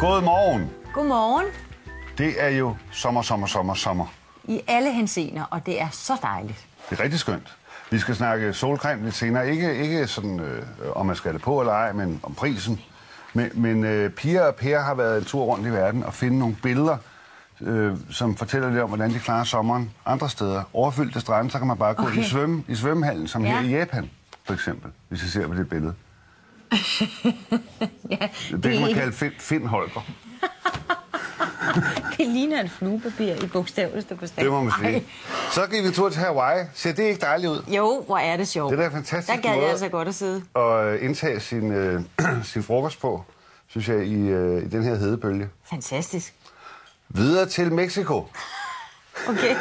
Godmorgen. Godmorgen. Det er jo sommer. I alle henseender, og det er så dejligt. Det er rigtig skønt. Vi skal snakke solcreme lidt senere. Ikke sådan, om man skal det på eller ej, men om prisen. Men Pia og Per har været en tur rundt i verden og finde nogle billeder, som fortæller lidt om, hvordan de klarer sommeren andre steder. Overfyldte strande, så kan man bare gå i svømmehallen, som her i Japan, for eksempel, hvis I ser på det billede. Ja, det kan man kalde Finn Holger. Det ligner en fluepapir i bogstaveligste forstand. Det må man sige. Så gik vi tur til Hawaii. Ser det ikke dejligt ud? Jo, hvor er det sjovt. Det er da fantastisk. Der gad jeg altså godt at sidde. Og indtage sin frokost på, synes jeg, i den her hedebølge. Fantastisk. Videre til Mexico. Okay.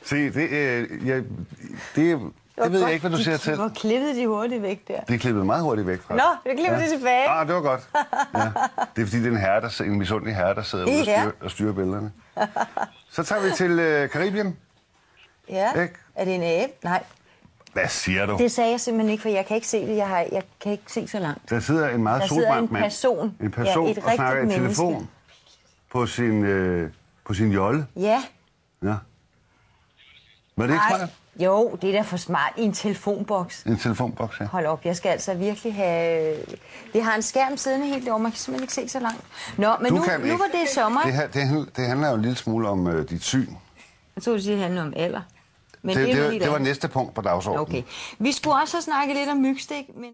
Se, det ved jeg ikke, hvad du siger til. Hvor klippede de hurtigt væk der? Det er klippet meget hurtigt væk fra. Nå, det klippede de tilbage. Ah, det var godt. Ja. Det er fordi, det er en misundelig herre, der sidder ude og styrer billederne. Så tager vi til Karibien. Ja, Ikke? er det en abe? Nej. Hvad siger du? Det sagde jeg simpelthen ikke, for jeg kan ikke se det. Jeg kan ikke se så langt. Der sidder en meget solbrændt mand. En person og snakker i telefon på sin jolle. Ja. Ja. Var det ikke smart? Jo, det er da for smart. I en telefonboks. En telefonboks, ja. Hold op, jeg skal altså virkelig have... Det har en skærm siddende helt over, man kan simpelthen ikke se så langt. Nå, men nu var det sommer. Det handler jo en lille smule om dit syn. Jeg tror, det handler om alder. Men det var næste punkt på dagsordenen. Okay. Vi skulle også have snakket lidt om mygstik, men...